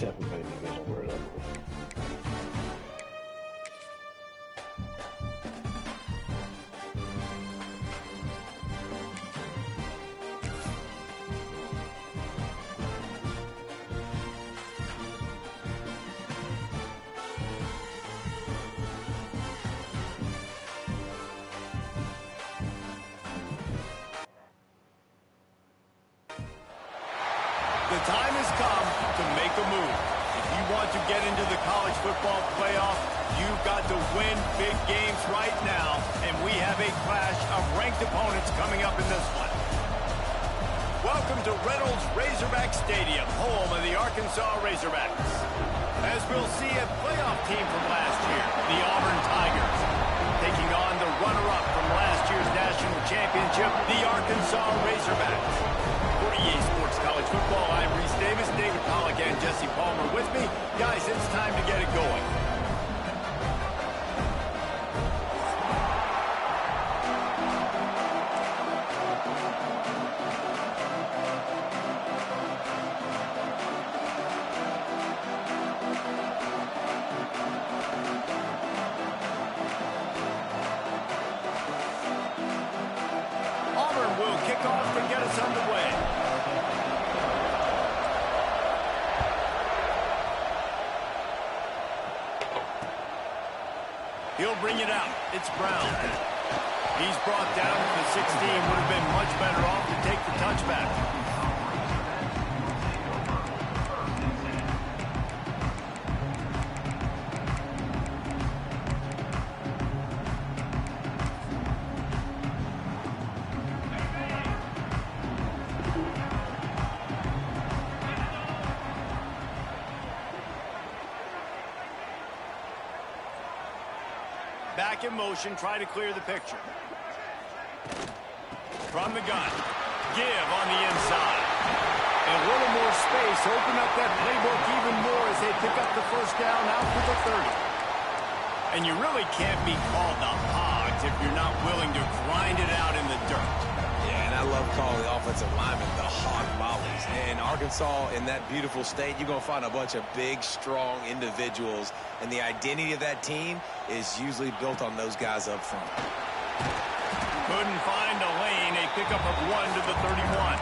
Everybody knows a word of it. The time has come to make a move. If you want to get into the college football playoff, you've got to win big games right now, and we have a clash of ranked opponents coming up in this one. Welcome to Reynolds Razorback Stadium, home of the Arkansas Razorbacks. As we'll see, a playoff team from last year, the Auburn Tigers, taking on the runner-up from last year's national championship, the Arkansas Razorbacks. For EA Sports College Football, I'm Reese Davis, David Pollack, and Jesse Palmer with me. Guys, it's time to get it going. Auburn will kick off to get us underway. He'll bring it out. It's Brown. He's brought down to the 16. Would have been much better off to take the touchback. Back in motion, try to clear the picture. From the gun. Give on the inside. And a little more space. Open up that playbook even more as they pick up the first down out to the 30. And you really can't be called the Hogs if you're not willing to grind it out in the dirt. Yeah, and I love calling the offensive linemen the Hog Mollies. In Arkansas, in that beautiful state, you're going to find a bunch of big, strong individuals. And the identity of that team is usually built on those guys up front. Couldn't find a lane. A pickup of 1 to the 31.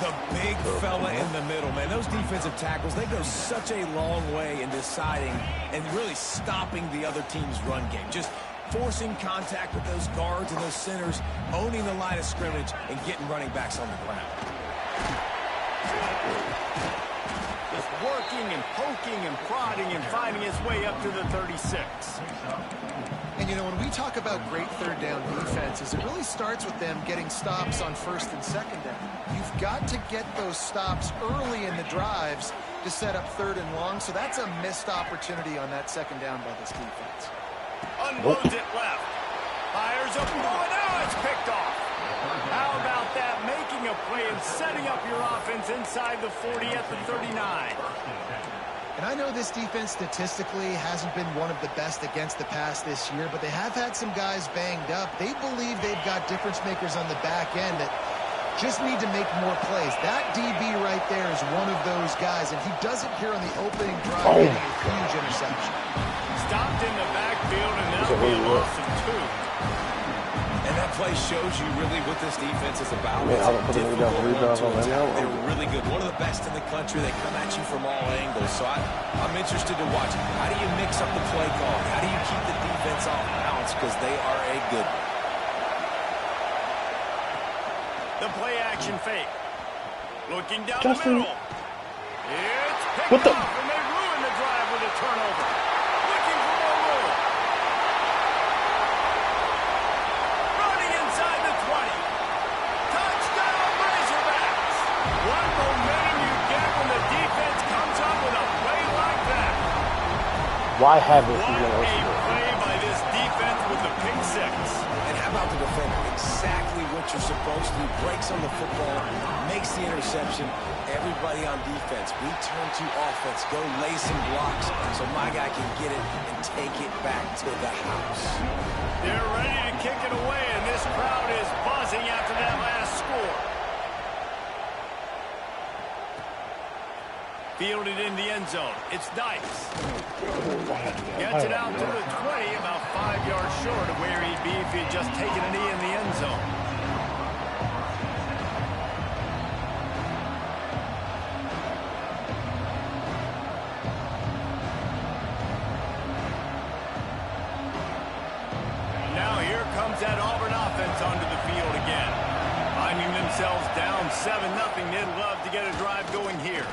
The big fella in the middle, man. Those defensive tackles, they go such a long way in deciding and really stopping the other team's run game. Just forcing contact with those guards and those centers, owning the line of scrimmage, and getting running backs on the ground. Just working and poking and prodding and finding his way up to the 36. And, you know, when we talk about great third down defenses, it really starts with them getting stops on first and second down. You've got to get those stops early in the drives to set up third and long, so that's a missed opportunity on that second down by this defense. Unloads it left. Fires up. Oh, now it's picked off. How about that? Making a play and setting up your offense inside the 40 at the 39. And I know this defense statistically hasn't been one of the best against the pass this year, but they have had some guys banged up. They believe they've got difference makers on the back end that just need to make more plays. That DB right there is one of those guys, and he does it here on the opening drive, getting a huge interception. Stopped in the backfield, and that'll be a loss of 2. And that play shows you really what this defense is about. Man, I don't put any down 3 drives on that now. They're really good. One of the best in the country. They come at you from all angles. So I'm interested to watch. How do you mix up the play call? How do you keep the defense off balance? Because they are a good one. The play action fake. Looking down the middle. It's picked off, and they ruin the drive with a turnover. Looking for more room. Running inside the 20. Touchdown, Razorbacks. What momentum you get when the defense comes up with a play like that. Why haven't What you a been play by this defense with the pick 6. And how about the defender? Exactly what you're supposed to do. Breaks on the football, makes the interception. Everybody on defense, we turn to offense. Go lay some blocks so my guy can get it and take it back to the house. They're ready to kick it away, and this crowd is buzzing after that last score. Fielded in the end zone. It's Dykes. Gets it out to the 20, about 5 yards short of where he'd be if he had just taken a knee in the end zone. Now here comes that Auburn offense onto the field again. Finding themselves down 7-0, they'd love to get a drive going here.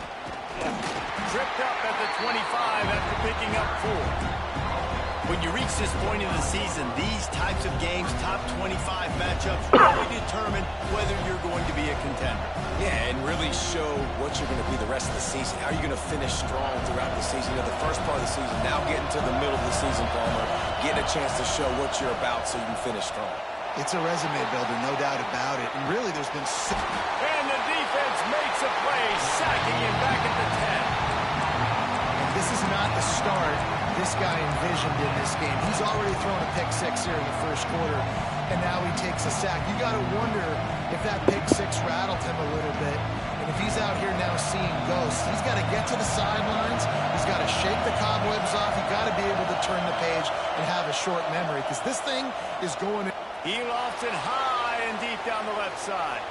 Tripped up at the 25 after picking up 4. When you reach this point in the season, these types of games, top 25 matchups, really determine whether you're going to be a contender. Yeah, and really show what you're going to be the rest of the season. How are you going to finish strong throughout the season? You know, the first part of the season, now getting to the middle of the season, Palmer, getting a chance to show what you're about so you can finish strong. It's a resume builder, no doubt about it. And really, there's been... And the defense makes a play, sacking him back at the 10. This is not the start this guy envisioned in this game. He's already thrown a pick 6 here in the first quarter, and now he takes a sack. You got to wonder if that pick 6 rattled him a little bit, and if he's out here now seeing ghosts. He's got to get to the sidelines. He's got to shake the cobwebs off. He's got to be able to turn the page and have a short memory, because this thing is going... He lofts it high and deep down the left side.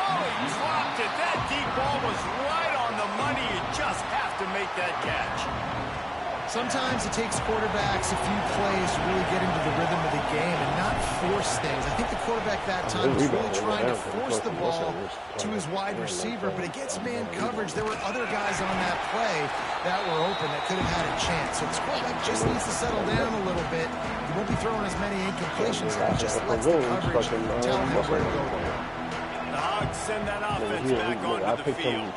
Oh, he dropped it. That deep ball was right on the money. You just have to make that catch. Sometimes it takes quarterbacks a few plays to really get into the rhythm of the game and not force things. I think the quarterback that time was really trying to force the ball to his wide receiver, but against man coverage, there were other guys on that play that were open that could have had a chance. So this quarterback just needs to settle down a little bit. He won't be throwing as many incompletions. He just lets the coverage tell him where to go. The Hogs send that offense back onto the field.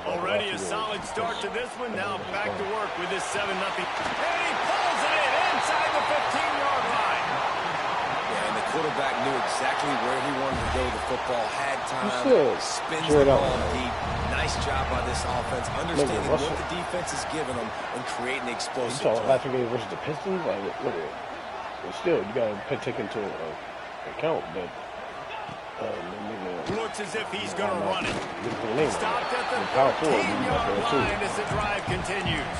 Already a solid start to this one. Now back to work with this 7-0. And he pulls it in inside the 15-yard line. Yeah, and the quarterback knew exactly where he wanted to go with the football. Had time, spins the ball deep. Nice job by this offense, understanding what the defense is giving them and creating the explosive. You saw last game versus the Pistons. Like, look at it. But still, you got to take into account that. Looks as if he's going to run it. Stopped at the 13-yard line as the drive continues.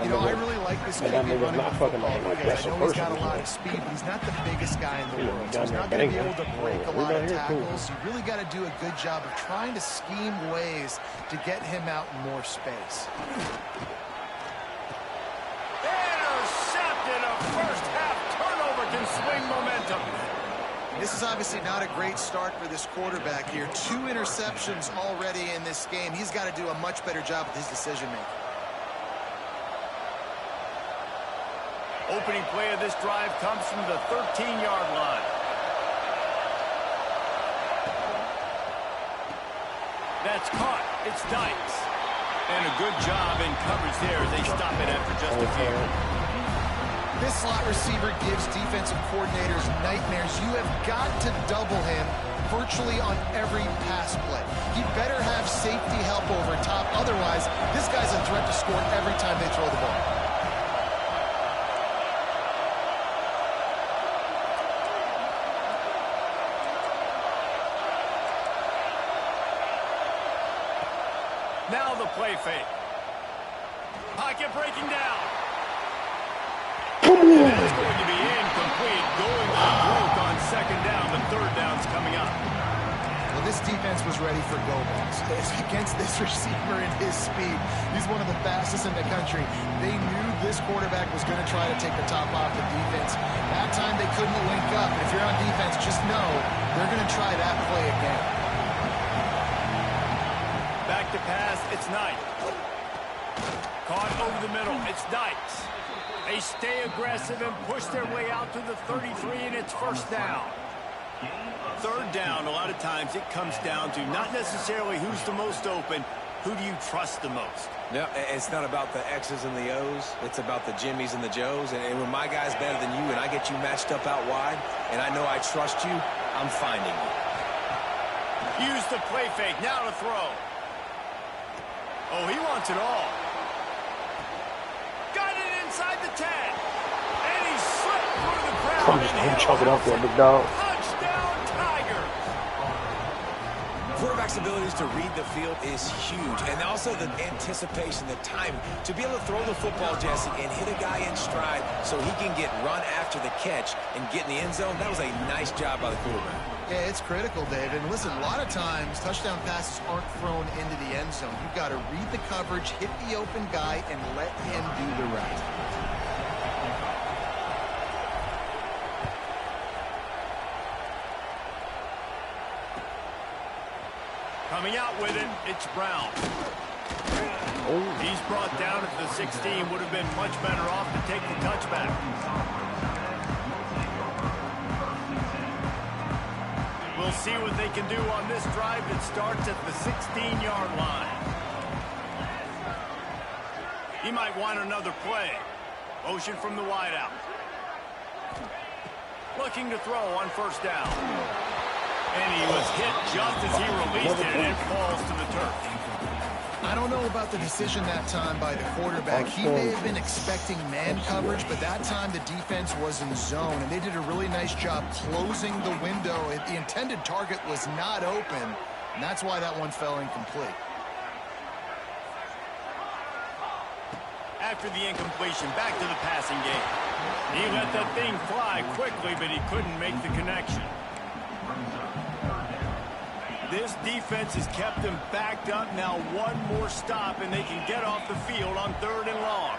You know, I really like this kid running the football because I know he's got a lot of speed, but he's not the biggest guy in the world. So he's not going to be able to break a lot of tackles. You really got to do a good job of trying to scheme ways to get him out in more space. Intercepted. A first-half turnover can swing momentum. This is obviously not a great start for this quarterback here. 2 interceptions already in this game. He's got to do a much better job with his decision-making. Opening play of this drive comes from the 13-yard line. That's caught. It's Dykes. And a good job in coverage there as they stop it after just a few. This slot receiver gives defensive coordinators nightmares. You have got to double him virtually on every pass play. He better have safety help over top. Otherwise, this guy's a threat to score every time they throw the ball. Now the play fake. Pocket breaking down. That's going to be incomplete. Going to the broke on second down. The third down's coming up. Well, this defense was ready for go balls. Against this receiver and his speed, he's one of the fastest in the country. They knew this quarterback was going to try to take the top off the defense. That time they couldn't link up. If you're on defense, just know they're going to try that play again. Back to pass. It's Knight. Caught over the middle. It's Dykes. They stay aggressive and push their way out to the 33, and it's first down. Third down, a lot of times it comes down to not necessarily who's the most open, who do you trust the most? No, it's not about the X's and the O's. It's about the Jimmys and the Joes. And when my guy's better than you and I get you matched up out wide, and I know I trust you, I'm finding you. Use the play fake. Now to throw. Oh, he wants it all. Inside the 10. And he slipped through the crowd. I'm chucking up there, big dog. Touchdown, Tigers. Quarterbacks abilities to read the field is huge. And also the anticipation, the time to be able to throw the football, Jesse, and hit a guy in stride so he can get run after the catch and get in the end zone. That was a nice job by the quarterback. Yeah, it's critical, David. And listen, a lot of times touchdown passes aren't thrown into the end zone. You've got to read the coverage, hit the open guy, and let him do the rest. Coming out with it, it's Brown. He's brought down at the 16. Would have been much better off to take the touchback. We'll see what they can do on this drive that starts at the 16-yard line. He might want another play. Motion from the wideout. Looking to throw on first down. And he was hit just as he released it, and it falls to the turf. I don't know about the decision that time by the quarterback. He may have been expecting man coverage, but that time the defense was in zone, and they did a really nice job closing the window. The intended target was not open, and that's why that one fell incomplete. After the incompletion, back to the passing game. He let that thing fly quickly, but he couldn't make the connection. This defense has kept them backed up. Now one more stop, and they can get off the field on 3rd and long.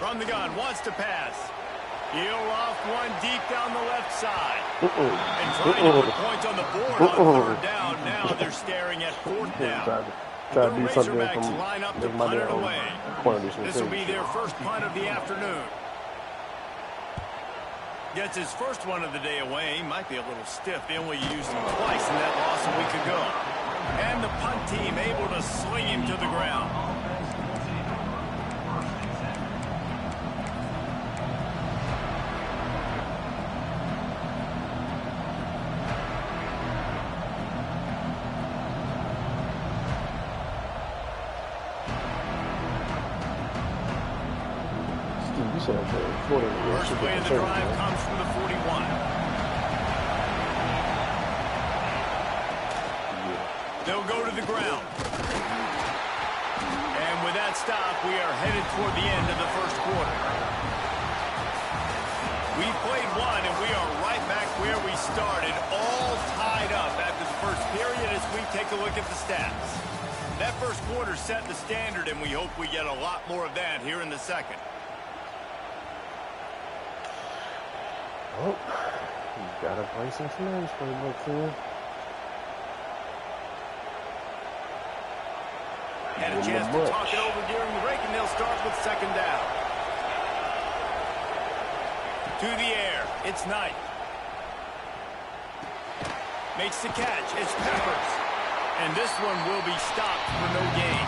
From the gun, wants to pass. He'll off one deep down the left side. And trying to put points on the board on 3rd down. Now they're staring at 4th down. Try to do something Razorbacks line up to punt it away. This will be their first punt of the afternoon. Gets his first one of the day away. He might be a little stiff. They only used him twice in that loss a week ago. And the punt team able to sling him to the ground. First play of the drive comes from the 41. They'll go to the ground. And with that stop, we are headed toward the end of the first quarter. We've played one, and we are right back where we started, all tied up after the first period as we take a look at the stats. That first quarter set the standard, and we hope we get a lot more of that here in the second. Oh, you gotta play some snares for the book here. Had a chance to talk it over during the break, and they'll start with 2nd down. To the air, it's Knight. Makes the catch, it's Peppers. And this one will be stopped for no gain.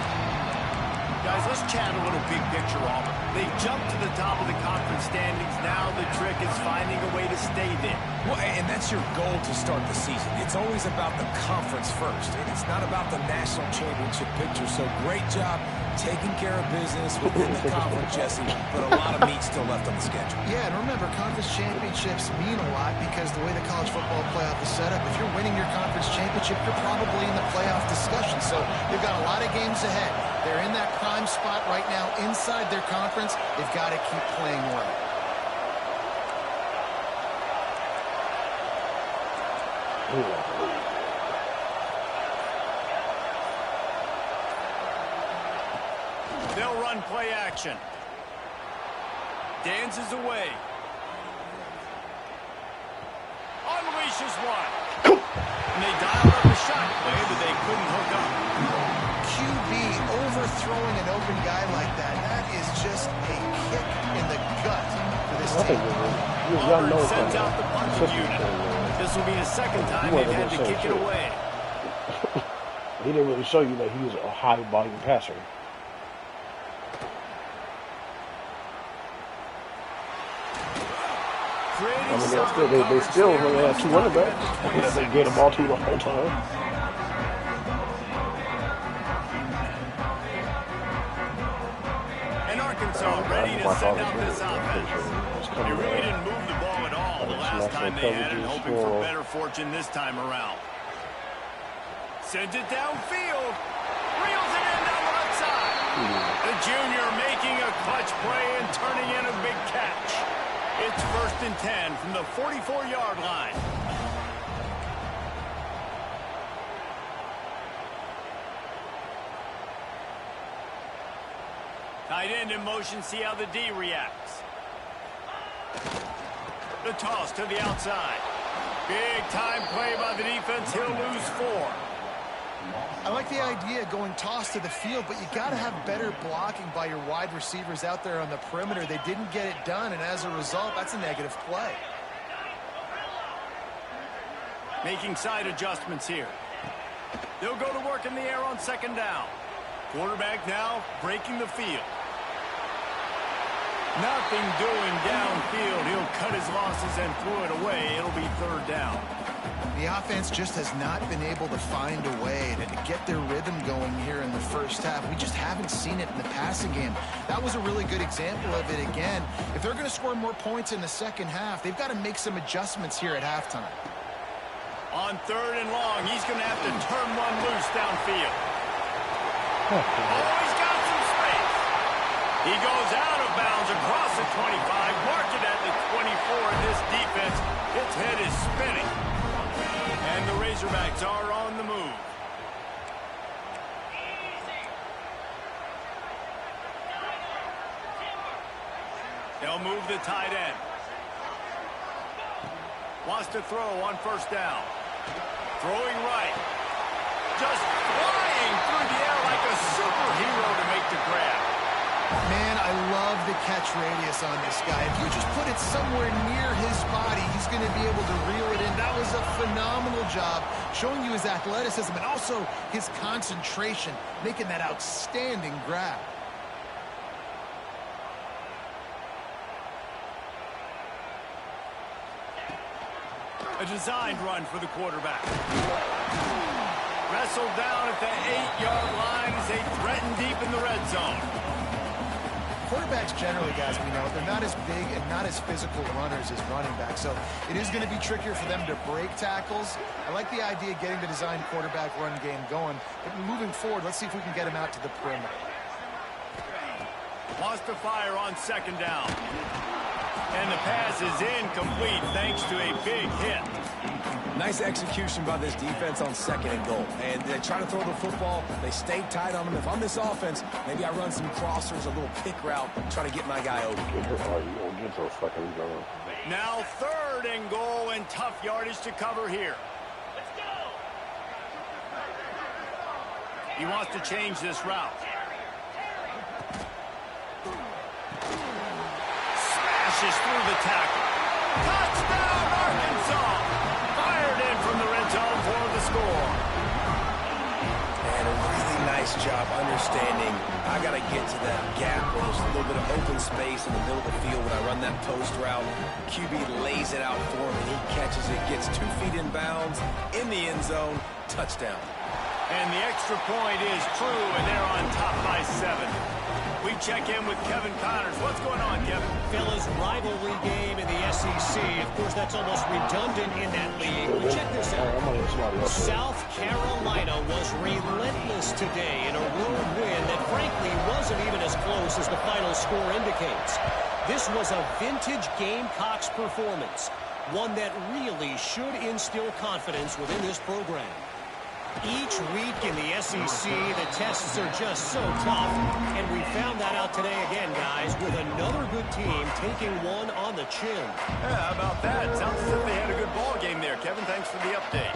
Guys, let's chat a little big picture, Auburn. They jumped to the top of the conference standings. Now the trick is finding a way to stay there. Well, and that's your goal to start the season. It's always about the conference first. It's not about the national championship picture. So great job taking care of business within the conference, Jesse, but a lot of meat still left on the schedule. Yeah, and remember, conference championships mean a lot because the way the college football playoff is set up, if you're winning your conference championship, you're probably in the playoff discussion. So they've got a lot of games ahead. They're in that prime spot right now inside their conference. They've got to keep playing well. They'll run play action. Dances away. Unleashes one. And they dialed up a shot play that they couldn't hook up. QB overthrowing an open guy like that, that is just a kick in the gut for this team. Auburn sends out the punting unit. This will be the second time they've had to kick it away. He didn't really show you that he was a high volume passer. I mean, they still only have 2 running backs. They get them all to the whole time. And Arkansas ready to send out this offense. They really didn't move the ball at all the last time they had it, hoping for better fortune this time around. Sends it downfield. Reels it in down the left side. The junior making a clutch play and turning in a big catch. It's 1st and 10 from the 44-yard line. Tight end in motion, see how the D reacts. The toss to the outside. Big time play by the defense. He'll lose 4. I like the idea going toss to the field, but you got to have better blocking by your wide receivers out there on the perimeter. They didn't get it done, and as a result, that's a negative play. Making side adjustments here. They'll go to work in the air on 2nd down. Quarterback now breaking the field. Nothing doing downfield. He'll cut his losses and throw it away. It'll be 3rd down. The offense just has not been able to find a way to get their rhythm going here in the first half. We just haven't seen it in the passing game. That was a really good example of it again. If they're going to score more points in the second half, they've got to make some adjustments here at halftime. On 3rd and long, he's going to have to turn one loose downfield. Oh, he's got some space. He goes out of bounds across the 25, marked it at the 24, and this defense, its head is spinning. And the Razorbacks are on the move. They'll move the tight end. Wants to throw on 1st down. Throwing right. Just flying through the air like a superhero to make the grab. Man, I love the catch radius on this guy. If you just put it somewhere near his body, he's going to be able to reel it in. That was a phenomenal job, showing you his athleticism and also his concentration, making that outstanding grab. A designed run for the quarterback. Wrestled down at the 8-yard line as they threaten deep in the red zone. Quarterbacks generally, guys, we know, they're not as big and not as physical runners as running backs, so it is going to be trickier for them to break tackles. I like the idea of getting the designed quarterback run game going, but moving forward, let's see if we can get him out to the perimeter. Wants to fire on 2nd down. And the pass is incomplete thanks to a big hit. Nice execution by this defense on 2nd and goal. And they try to throw the football. They stay tight on him. If I'm this offense, maybe I run some crossers, a little pick route, try to get my guy over. Now 3rd and goal and tough yardage to cover here. He wants to change this route. Smashes through the tackle. Touchdown, Arkansas! Fired in from the red zone for the score. And a really nice job understanding I got to get to that gap where there's a little bit of open space in the middle of the field when I run that post route. QB lays it out for him, and he catches it, gets 2 feet in bounds, in the end zone, touchdown. And the extra point is true, and they're on top by 7. We check in with Kevin Connors. What's going on, Kevin? Fellas, rivalry game in the SEC. Of course, that's almost redundant in that league. But check this out. South Carolina was relentless today in a road win that frankly wasn't even as close as the final score indicates. This was a vintage Gamecocks performance, one that really should instill confidence within this program. Each week in the SEC, the tests are just so tough, and we found that out today again, guys, with another good team taking one on the chin. Yeah, how about that? Sounds as if they had a good ball game there. Kevin, thanks for the update.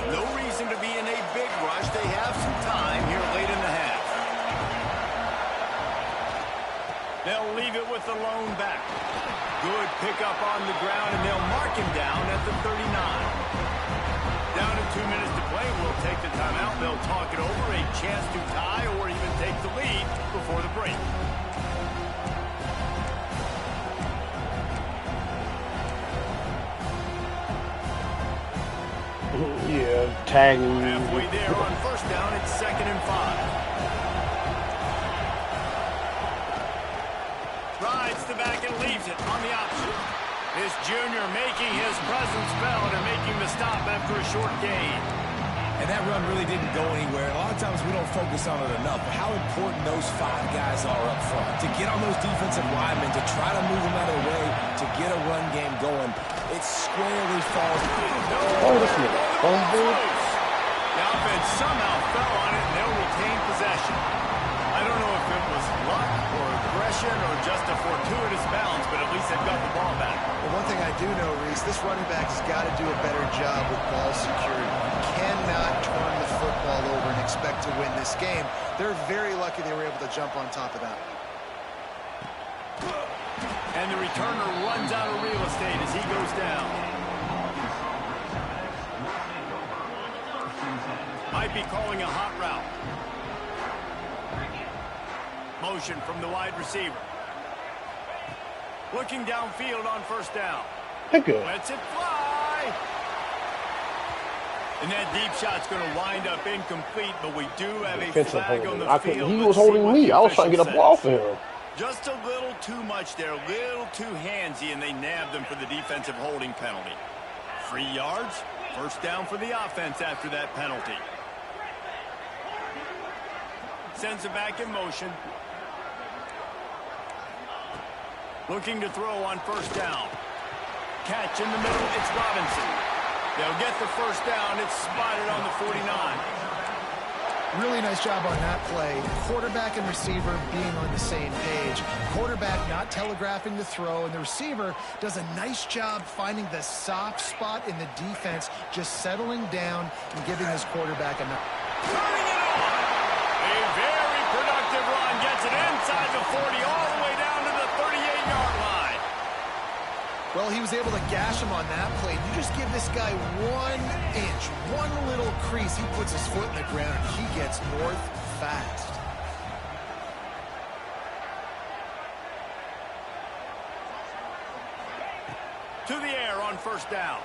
No reason to be in a big rush. They have some time here late in the half. They'll leave it with the lone back. Good pickup on the ground, and they'll mark him down at the 39. Down to 2 minutes to play. We'll take the timeout. They'll talk it over. A chance to tie or even take the lead before the break. Yeah, tagging. Halfway there on 1st down. It's 2nd and 5. the back and leaves it on the option. This junior making his presence felt and making the stop after a short gain. And that run really didn't go anywhere. A lot of times we don't focus on it enough, but how important those 5 guys are up front. To get on those defensive linemen, to try to move them out of the way, to get a run game going, it squarely falls. Oh, this is fumble. The offense somehow fell on it, and they'll retain possession. I don't know if it was luck or aggression or just a fortuitous bounce, but at least they've got the ball back. Well, one thing I do know, Reese, this running back has got to do a better job with ball security. You cannot turn the football over and expect to win this game. They're very lucky they were able to jump on top of that. And the returner runs out of real estate as he goes down. Might be calling a hot route. Motion from the wide receiver. Looking downfield on first down. Good. Lets it fly. And that deep shot's going to wind up incomplete, but we do have a flag on the field. He was holding me. I was trying to get up off of him. Just a little too much there, a little too handsy, and they nabbed him for the defensive holding penalty. 3 yards, first down for the offense after that penalty. Sends it back in motion. Looking to throw on first down. Catch in the middle, it's Robinson. They'll get the first down. It's spotted on the 49. Really nice job on that play. Quarterback and receiver being on the same page. Quarterback not telegraphing the throw, and the receiver does a nice job finding the soft spot in the defense, just settling down and giving his quarterback a nut. Turning it on. A very productive run. Gets it inside the 40 all the way down to the 38-yard line. Well, he was able to gash him on that play. You just give this guy 1 inch, one little crease, he puts his foot in the ground, and he gets north fast. To the air on first down.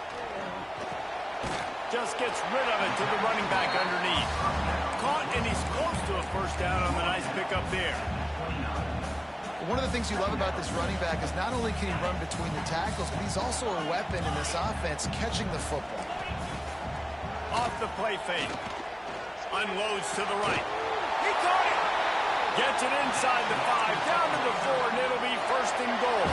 Just gets rid of it to the running back underneath. Caught, and he's close to a first down on the nice pickup there. One of the things you love about this running back is not only can he run between the tackles, but he's also a weapon in this offense, catching the football. Off the play fake. Unloads to the right. He caught it. Gets it inside the 5, down to the 4, and it'll be first and goal.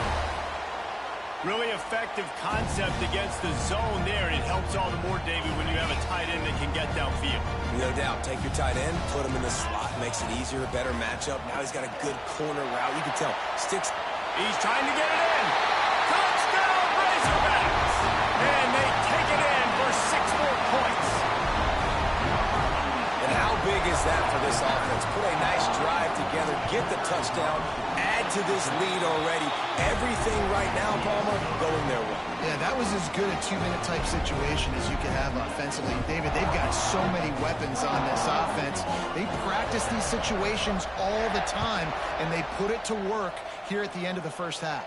Really effective concept against the zone there. It helps all the more, David, when you have a tight end that can get downfield. No doubt. Take your tight end, put him in the slot, makes it easier, a better matchup. Now he's got a good corner route. You can tell. Sticks. He's trying to get it in. Touchdown, Razorbacks! And they take it in for 6 more points. And how big is that for this offense? Put a nice drive together, get the touchdown, add to this lead already. Everything right now, Palmer, going their way. Yeah, that was as good a 2-minute type situation as you could have offensively. David, they've got so many weapons on this offense. They practice these situations all the time, and they put it to work here at the end of the first half.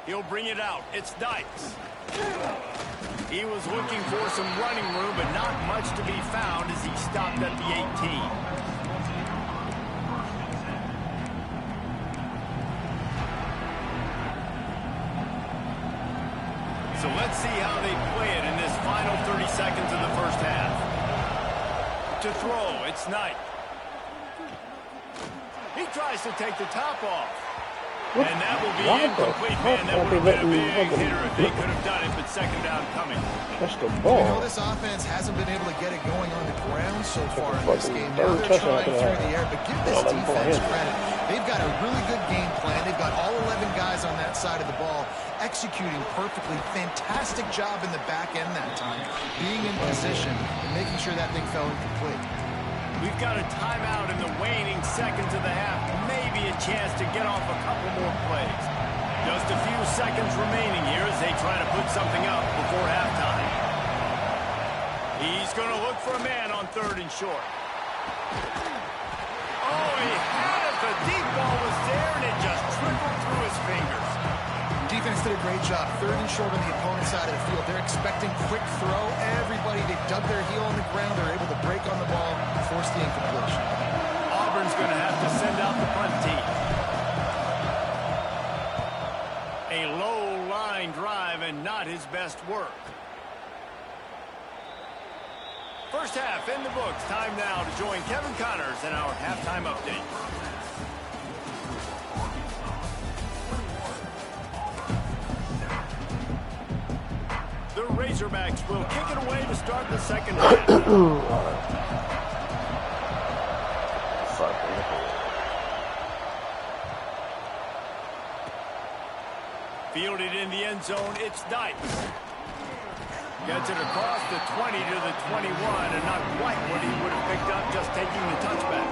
He'll bring it out. It's Dykes. He was looking for some running room, but not much to be found as he stopped at the 18. So let's see how they play it in this final 30 seconds of the first half. To throw, it's Knight. He tries to take the top off. And that will be incomplete, man. That would have been a big hitter if they could have done it, but second down coming. That's the ball. You know, this offense hasn't been able to get it going on the ground so far in this game. Now they're trying through the air, but give this defense credit. They've got a really good game plan. They've got all 11 guys on that side of the ball executing perfectly. Fantastic job in the back end that time, being in position and making sure that thing fell incomplete. We've got a timeout in the waning seconds of the half. Maybe a chance to get off a couple more plays. Just a few seconds remaining here as they try to put something up before halftime. He's going to look for a man on 3rd and short. Oh, he had it. The deep ball was there, and it just trickled through his fingers. Defense did a great job. 3rd and short on the opponent's side of the field. They're expecting quick throw. Everybody, they dug their heel on the ground. They're able to break on the ball and force the incompletion. Auburn's going to have to send out the punt team. his best work. First half in the books. Time now to join Kevin Connors in our halftime update. The Razorbacks will kick it away to start the second half. Fielded in the end zone, it's Dykes. Gets it across the 20 to the 21, and not quite what he would have picked up just taking the touchback.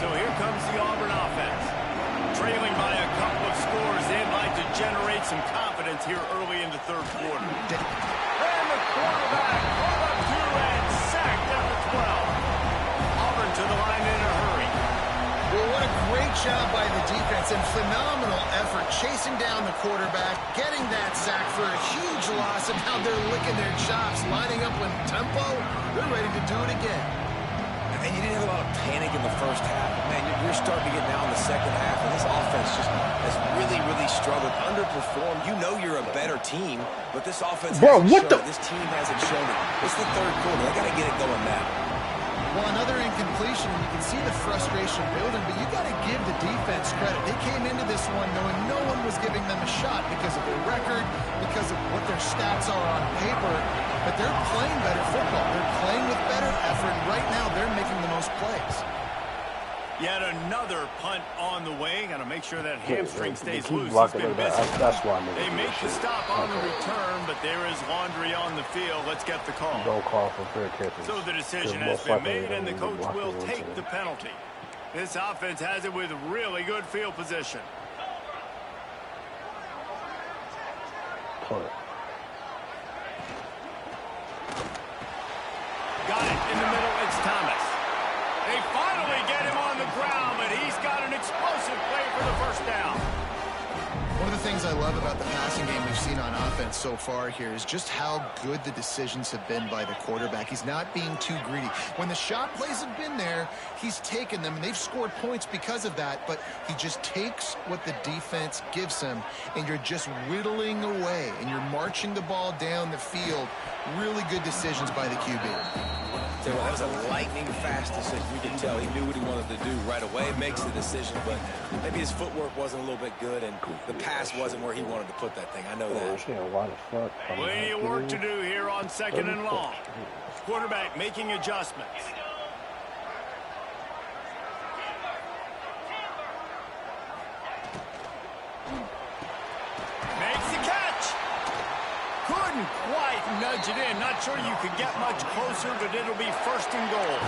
So here comes the Auburn offense. Trailing by a couple of scores, they'd like to generate some confidence here early in the third quarter. And the quarterback brought up two and sacked at the 12. Auburn to the line in a hurry. Well, what a great job by the defense and phenomenal effort chasing down the quarterback, getting that sack for a huge loss, and now they're licking their chops, lining up with tempo. They're ready to do it again. And you didn't have a lot of panic in the first half. Man, you're starting to get now in the second half, and this offense just has really, really struggled, underperformed. You know you're a better team, but this offense hasn't shown it. This team hasn't shown it. It's the third quarter. They got to get it going now. Well, another incompletion, and you can see the frustration building, but you got to give the defense credit. They came into this one knowing no one was giving them a shot because of their record, because of what their stats are on paper, but they're playing better football. They're playing with better effort. Right now, they're making the most plays. Yet another punt on the way. Got to make sure that hamstring stays loose. That's why they make the stop on the return, but there is laundry on the field. Let's get the call. Don't call for fair catches. So the decision has been made, and the coach will take the penalty. This offense has it with really good field position. Punt. Got it in the middle. It's Thomas. They finally get him on the ground, but he's got an explosive play for the first down. One of the things I love about the passing game we've seen on offense so far here is just how good the decisions have been by the quarterback. He's not being too greedy. When the shot plays have been there, he's taken them, and they've scored points because of that, but he just takes what the defense gives him, and you're just whittling away, and you're marching the ball down the field. Really good decisions by the QB. That was a lightning-fast decision. You can tell he knew what he wanted to do right away. Makes the decision, but maybe his footwork wasn't a little bit good, and the pass wasn't where he wanted to put that thing. I know that. Plenty of work to do here on second and long. Quarterback making adjustments. Makes the catch. Couldn't quite nudge it in. Not sure you could get much closer, but it'll be first and goal.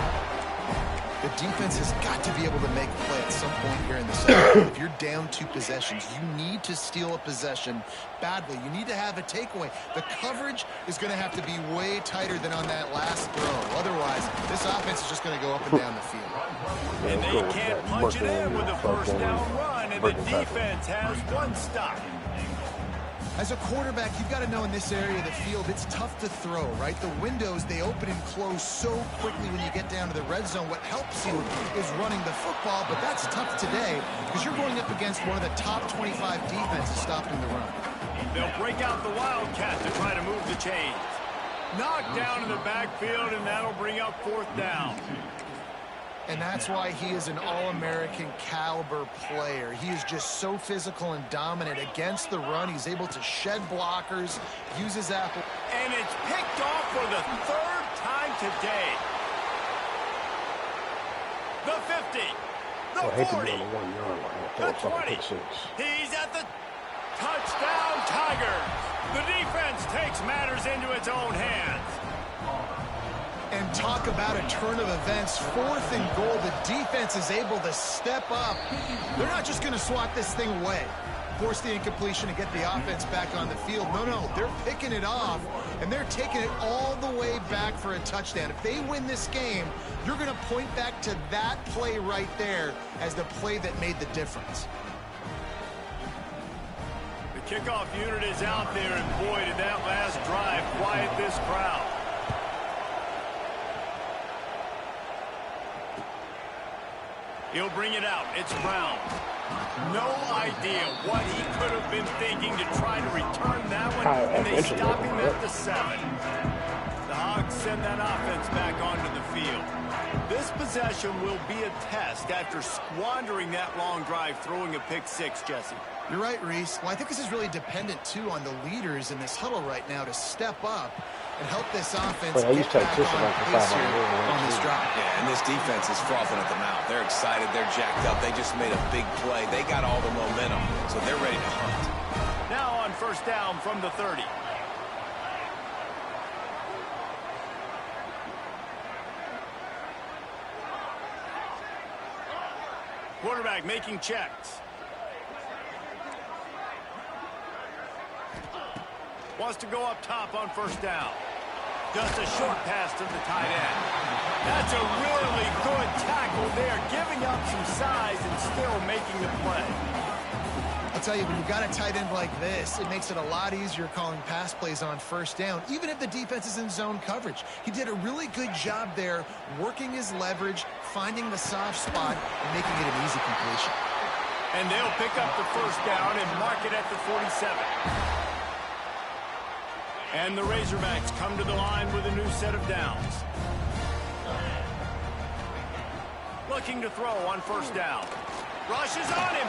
The defense has got to be able to make a play at some point here in the second. If you're down 2 possessions, you need to steal a possession badly. You need to have a takeaway. The coverage is going to have to be way tighter than on that last throw. Otherwise, this offense is just going to go up and down the field. And they can't punch it in with a first down run, and the defense has one stop. As a quarterback, you've got to know in this area of the field, it's tough to throw, right? The windows, they open and close so quickly when you get down to the red zone. What helps you is running the football, but that's tough today because you're going up against one of the top 25 defenses stopping the run. They'll break out the Wildcat to try to move the chains. Knocked down in the backfield, and that'll bring up fourth down. And that's why he is an All-American caliber player. He is just so physical and dominant against the run. He's able to shed blockers, use his apple. And it's picked off for the third time today. The 50, the 40, the 20. He's at the touchdown Tigers. The defense takes matters into its own hands. And talk about a turn of events. 4th and goal. The defense is able to step up. They're not just going to swat this thing away, force the incompletion and get the offense back on the field. No, they're picking it off, and they're taking it all the way back for a touchdown. If they win this game, you're going to point back to that play right there as the play that made the difference. The Kickoff unit is out there, and boy, did that last drive quiet this crowd. He'll bring it out. It's Brown. No idea what he could have been thinking to try to return that one, and they stop him at the 7. The Hogs send that offense back onto the field. This possession will be a test after squandering that long drive, throwing a pick 6, Jesse. You're right, Reese. Well, I think this is really dependent, too, on the leaders in this huddle right now to step up and help this offense get back on pace here on this drive. Yeah, and this defense is frothing at the mouth. They're excited. They're jacked up. They just made a big play. They got all the momentum, so they're ready to hunt. Now on first down from the 30. Quarterback making checks. Wants to go up top on first down. Just a short pass to the tight end. That's a really good tackle there, giving up some size and still making the play. I'll tell you, when you've got a tight end like this, it makes it a lot easier calling pass plays on first down, even if the defense is in zone coverage. He did a really good job there, working his leverage, finding the soft spot, and making it an easy completion. And they'll pick up the first down and mark it at the 47. And the Razorbacks come to the line with a new set of downs. Looking to throw on first down. Rushes on him.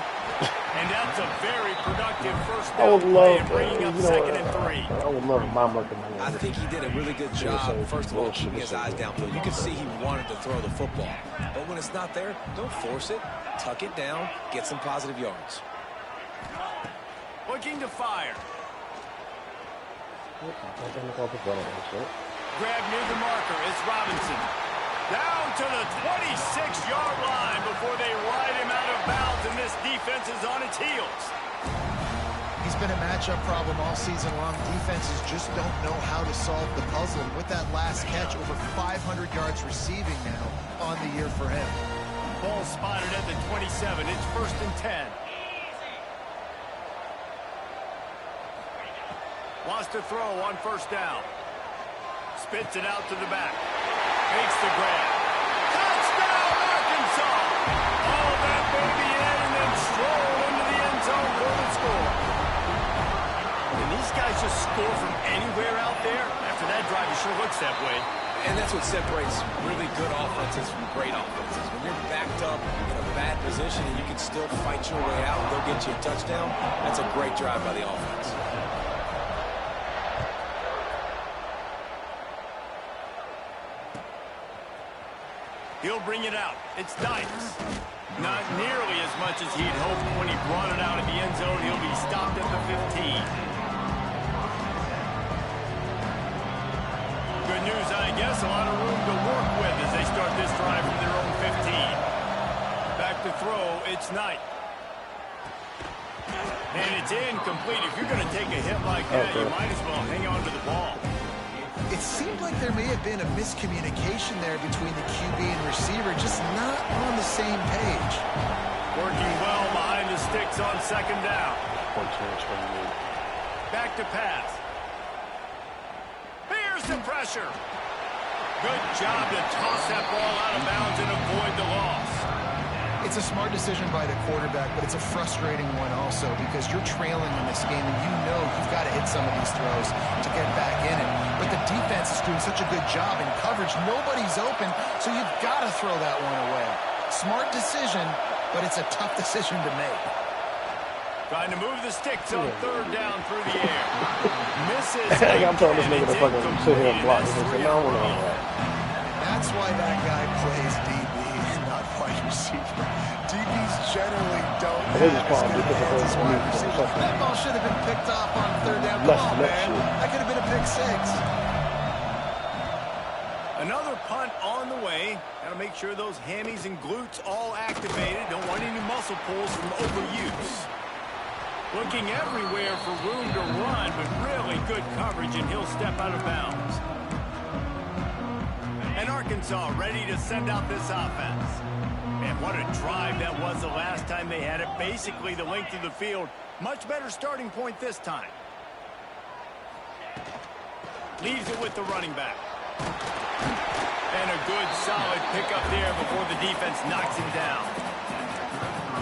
And that's a very productive first down play, bringing up 2nd and 3. I would love a mom looking at I think he did a really good job, first of all, keeping his eyes downfield. You could see he wanted to throw the football. But when it's not there, don't force it. Tuck it down. Get some positive yards. Looking to fire. Grab near the marker. It's Robinson. Down to the 26-yard line before they ride him out of bounds, and this defense is on its heels. He's been a matchup problem all season long. Defenses just don't know how to solve the puzzle. And with that last catch, over 500 yards receiving now on the year for him. Ball spotted at the 27. It's 1st and 10. Wants to throw on first down. Spits it out to the back. Makes the grab. Touchdown, Arkansas! All that baby in and then stroll into the end zone for the score. And these guys just score from anywhere out there. After that drive, it sure looks that way. And that's what separates really good offenses from great offenses. When you're backed up in a bad position and you can still fight your way out and go get you a touchdown, that's a great drive by the offense. He'll bring it out. It's Dykes. Not nearly as much as he'd hoped when he brought it out of the end zone. He'll be stopped at the 15. Good news, I guess. A lot of room to work with as they start this drive from their own 15. Back to throw. It's Knight. And it's incomplete. If you're going to take a hit like that, you might as well hang on to the ball. It seemed like there may have been a miscommunication there between the QB and receiver, just not on the same page. Working well behind the sticks on 2nd down. Back to pass. Here's the pressure. Good job to toss that ball out of bounds and avoid the loss. It's a smart decision by the quarterback, but it's a frustrating one also because you're trailing in this game and you know you've got to hit some of these throws to get back in it. But the defense is doing such a good job in coverage. Nobody's open, so you've got to throw that one away. Smart decision, but it's a tough decision to make. Trying to move the sticks on 3rd down through the air. Misses. I'm telling this nigga to fucking sit here and block. That's why that guy plays DB and not wide receiver. DBs generally don't have as good hands as wide receiver. That ball should have been picked off on 3rd down. Come on, man. That could have been a pick 6. Another punt on the way. Got to make sure those hammies and glutes all activated. Don't want any muscle pulls from overuse. Looking everywhere for room to run, but really good coverage, and he'll step out of bounds. And Arkansas ready to send out this offense. And what a drive that was the last time they had it. Basically the length of the field. Much better starting point this time. Leaves it with the running back. And a good solid pickup there before the defense knocks him down.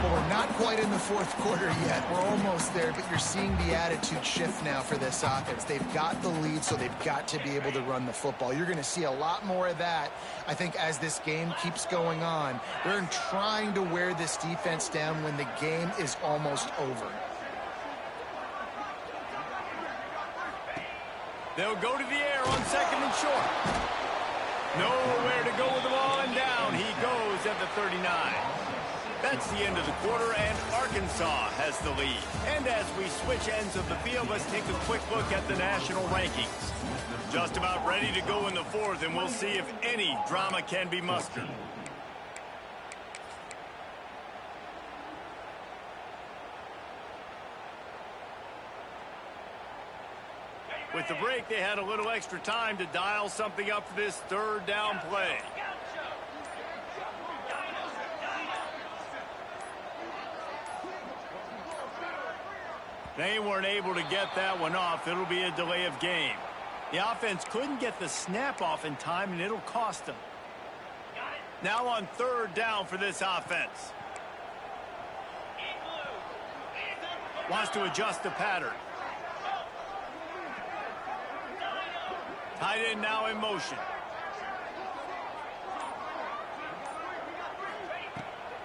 Well, we're not quite in the fourth quarter yet. We're almost there, but you're seeing the attitude shift now for this offense. They've got the lead, so they've got to be able to run the football. You're going to see a lot more of that, I think, as this game keeps going on. They're trying to wear this defense down when the game is almost over. They'll go to the air on second and short. Nowhere to go with the ball, and down he goes at the 39. That's the end of the quarter, and Arkansas has the lead. And as we switch ends of the field, let's take a quick look at the national rankings. Just about ready to go in the fourth, and we'll see if any drama can be mustered. With the break, they had a little extra time to dial something up for this third down play. They weren't able to get that one off. It'll be a delay of game. The offense couldn't get the snap off in time, and it'll cost them. Now on third down for this offense. Wants to adjust the pattern. Tight end now in motion.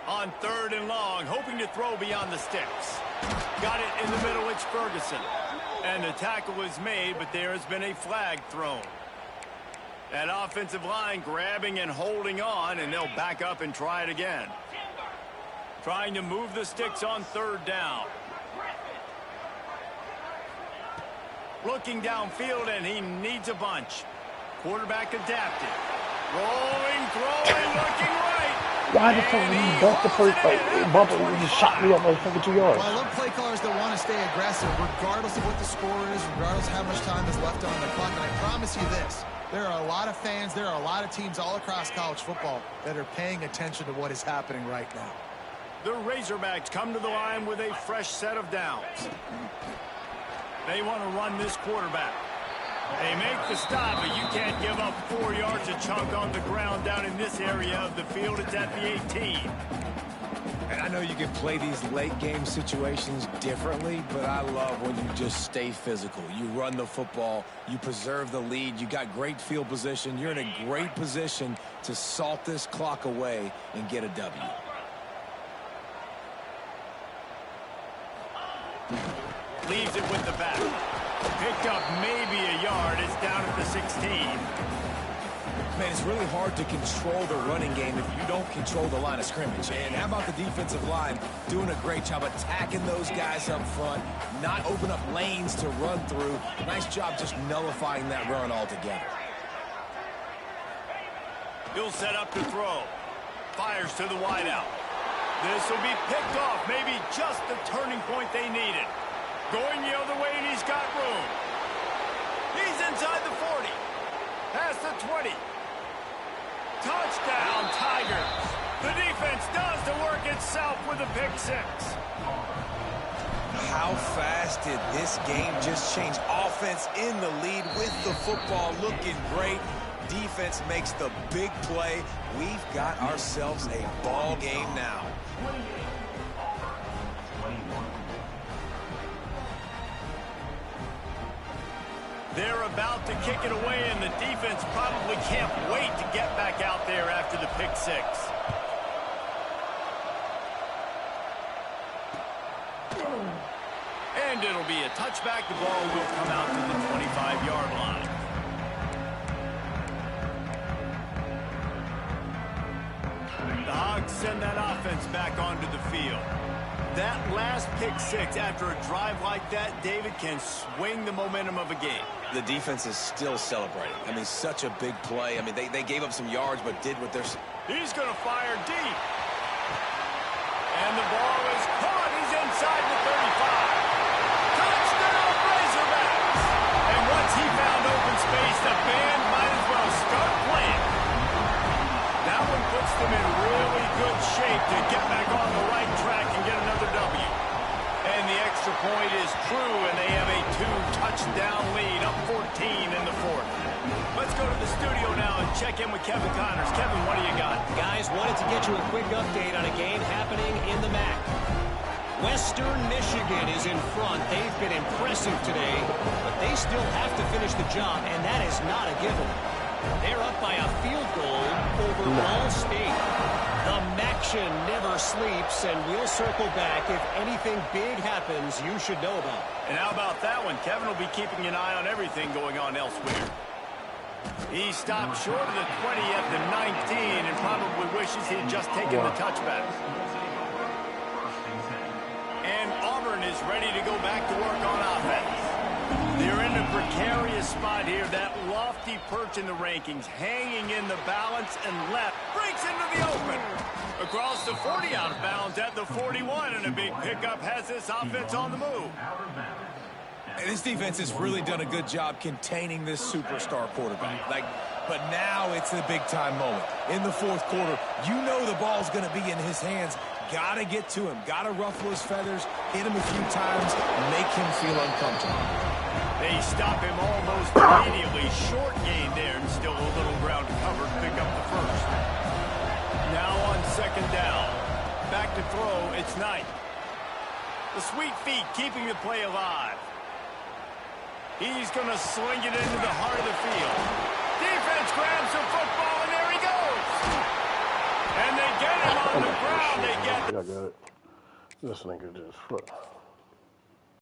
On third and long, hoping to throw beyond the sticks. Got it in the middle, it's Ferguson. And the tackle is made, but there has been a flag thrown. That offensive line grabbing and holding on, and they'll back up and try it again. Trying to move the sticks on third down. Looking downfield, and he needs a bunch. Quarterback adapted. Rolling, throwing, looking right. Why the fuck did you bump the first bumper? You just shot me up like fucking 2 yards. Well, I love play callers that want to stay aggressive, regardless of what the score is, regardless of how much time is left on the clock. And I promise you this, there are a lot of fans, there are a lot of teams all across college football that are paying attention to what is happening right now. The Razorbacks come to the line with a fresh set of downs. They want to run this quarterback. They make the stop, but you can't give up 4 yards a chunk on the ground down in this area of the field. It's at the 18. And I know you can play these late game situations differently, but I love when you just stay physical. You run the football, you preserve the lead, you got great field position. You're in a great position to salt this clock away and get a W. Leaves it with the back. Picked up maybe a yard. It's down at the 16. Man, it's really hard to control the running game if you don't control the line of scrimmage. And how about the defensive line doing a great job attacking those guys up front, not open up lanes to run through. Nice job just nullifying that run altogether. He'll set up to throw. Fires to the wideout. This will be picked off. Maybe just the turning point they needed. Going the other way, and he's got room. He's inside the 40. Past the 20. Touchdown, Tigers. The defense does the work itself with a pick six. How fast did this game just change? Offense in the lead with the football looking great. Defense makes the big play. We've got ourselves a ball game now. They're about to kick it away, and the defense probably can't wait to get back out there after the pick six. And it'll be a touchback. The ball will come out to the 25-yard line. The Hogs send that offense back onto the field. That last pick six after a drive like that, David, can swing the momentum of a game. The defense is still celebrating. I mean, such a big play. I mean, they gave up some yards, but did what they're... He's going to fire deep. And the ball is caught. He's inside the 35. Touchdown, Razorbacks. And once he found open space, the band might as well start playing. That one puts them in really good shape And the extra point is true, and they have a 2-touchdown lead, up 14 in the fourth. Let's go to the studio now and check in with Kevin Connors. Kevin, what do you got? Guys, wanted to get you a quick update on a game happening in the MAC. Western Michigan is in front. They've been impressive today, but they still have to finish the job, and that is not a given. They're up by a field goal over Ball State. The MACtion never sleeps, and we'll circle back. If anything big happens, you should know about. And how about that one? Kevin will be keeping an eye on everything going on elsewhere. He stopped short of the 20 at the 19 and probably wishes he had just taken the touchback. And Auburn is ready to go back to work on offense. They're in a precarious spot here. That lofty perch in the rankings, hanging in the balance, and left breaks into the open. Across the 40, out of bounds at the 41, and a big pickup has this offense on the move. And this defense has really done a good job containing this superstar quarterback. But now it's the big-time moment. In the fourth quarter, you know the ball's going to be in his hands. Got to get to him. Got to ruffle his feathers, hit him a few times, make him feel uncomfortable. They stop him almost immediately. Short gain there, and still a little ground to cover to pick up the first. Now on second down. Back to throw, it's Knight. The sweet feet keeping the play alive. He's going to sling it into the heart of the field. Defense grabs the football, and there he goes. And they get him on the ground. They get I got it. This nigga just...